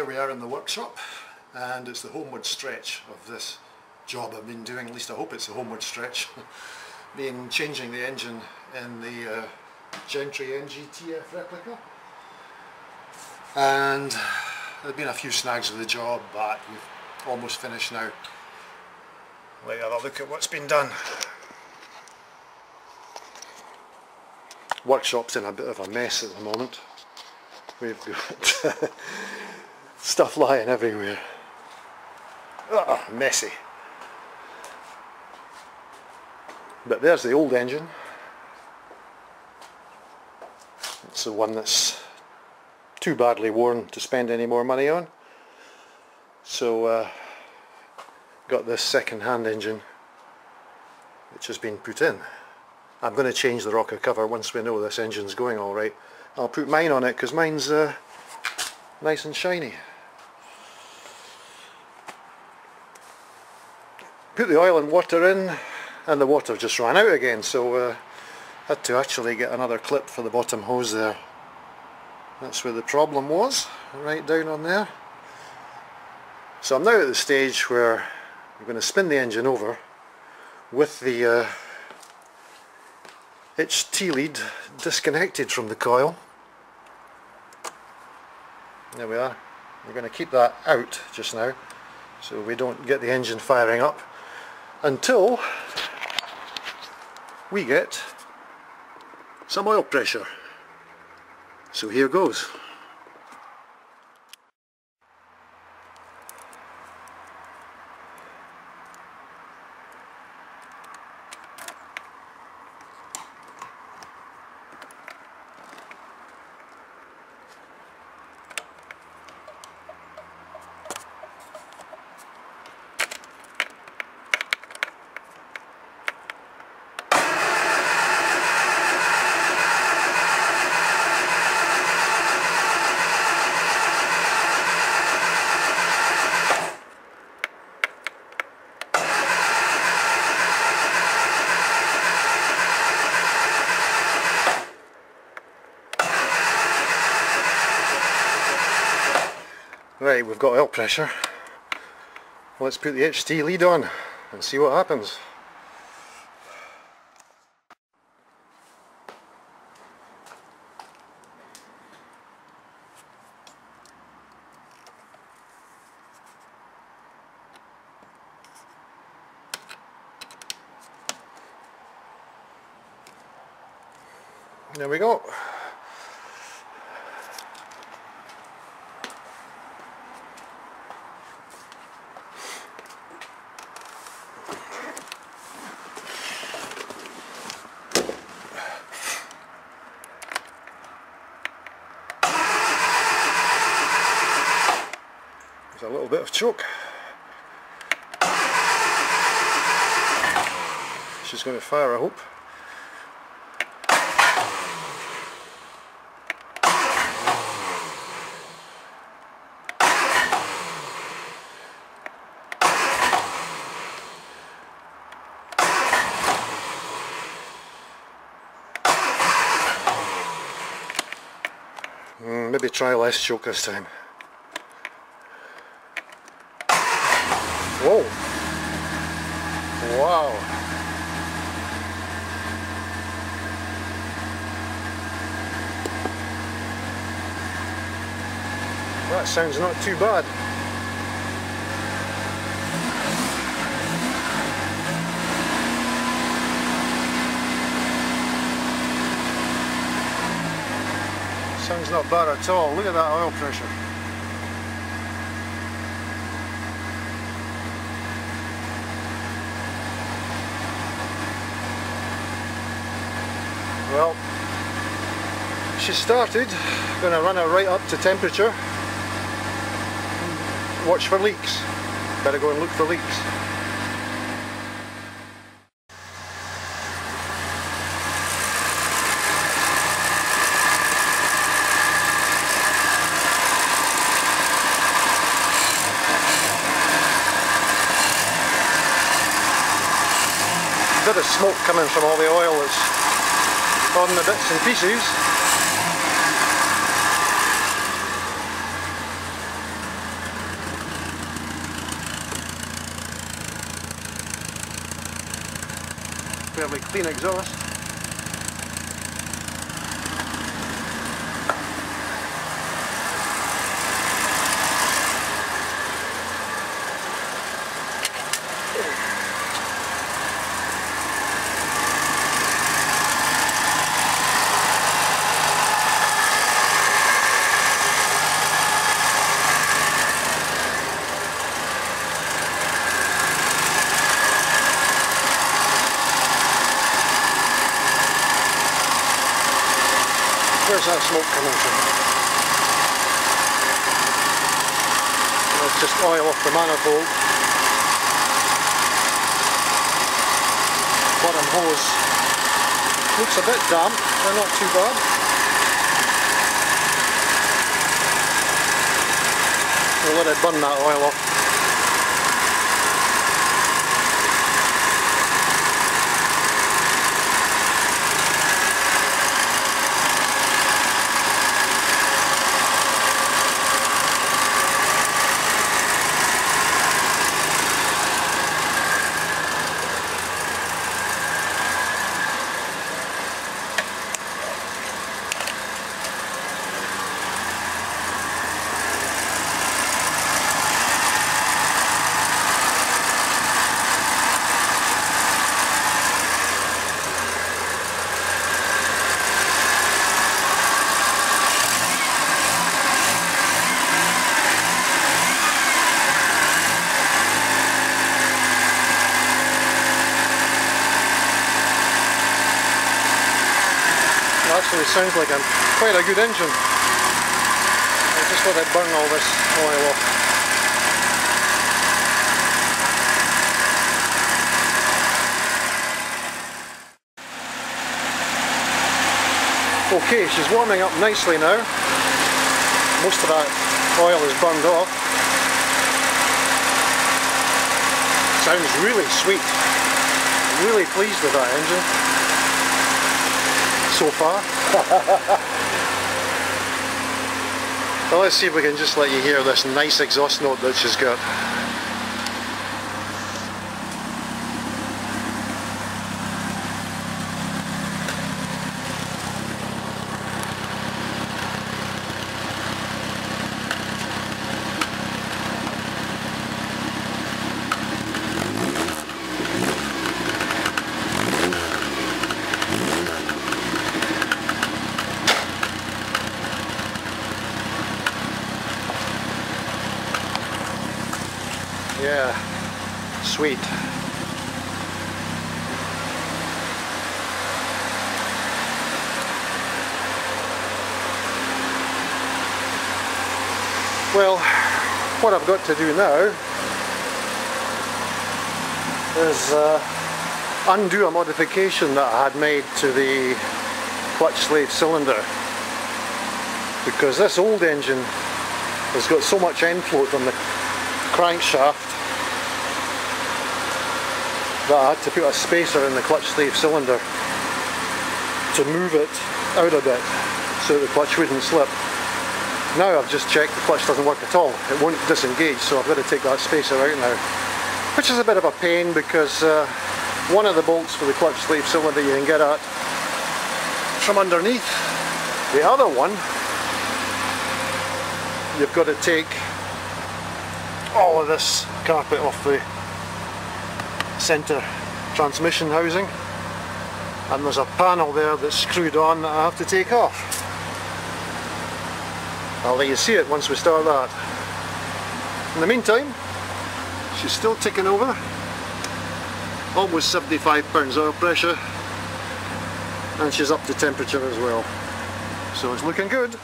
we are in the workshop, and it's the homeward stretch of this job I've been doing. At least I hope it's a homeward stretch. Been changing the engine in the Gentry MG TF Replica, and there have been a few snags with the job, but we've almost finished now. Let's have a look at what's been done. Workshop's in a bit of a mess at the moment. We've got stuff lying everywhere. Messy. But there's the old engine. It's the one that's too badly worn to spend any more money on. So got this second-hand engine which has been put in. I'm going to change the rocker cover once we know this engine's going alright. I'll put mine on it because mine's nice and shiny. Put the oil and water in, and the water just ran out again, so had to actually get another clip for the bottom hose there. That's where the problem was, right down on there. So I'm now at the stage where I'm going to spin the engine over with the HT lead disconnected from the coil. There we are. We're going to keep that out just now so we don't get the engine firing up until we get some oil pressure. So here goes. Right, we've got oil pressure. Let's put the HT lead on and see what happens. There we go. There's a little bit of choke. She's going to fire, I hope. Maybe try less choke this time. Whoa! Wow! That sounds not too bad. Sounds not bad at all. Look at that oil pressure. Well, she started. Going to run her right up to temperature. Watch for leaks. Better go and look for leaks. A bit of smoke coming from all the oil that's on the bits and pieces. fairly clean exhaust. Where's that smoke coming from? Well, it's just oil off the manifold. Bottom hose looks a bit damp, but not too bad. We'll let it burn that oil off. Actually sounds like quite a good engine. I'll just let it burn all this oil off. Okay, she's warming up nicely now. Most of that oil is burned off. Sounds really sweet. I'm really pleased with that engine so far. Well, let's see if we can just let you hear this nice exhaust note that she's got. Yeah, sweet. Well, what I've got to do now is undo a modification that I had made to the clutch slave cylinder, because this old engine has got so much end float on the crankshaft that I had to put a spacer in the clutch slave cylinder to move it out a bit so that the clutch wouldn't slip. Now I've just checked, the clutch doesn't work at all. It won't disengage, so I've got to take that spacer out now, which is a bit of a pain because one of the bolts for the clutch slave cylinder you can get at from underneath. The other one you've got to take all of this carpet off the centre transmission housing, and there's a panel there that's screwed on that I have to take off. I'll let you see it once we start that. In the meantime, she's still ticking over, almost 75 pounds oil pressure, and she's up to temperature as well, so it's looking good.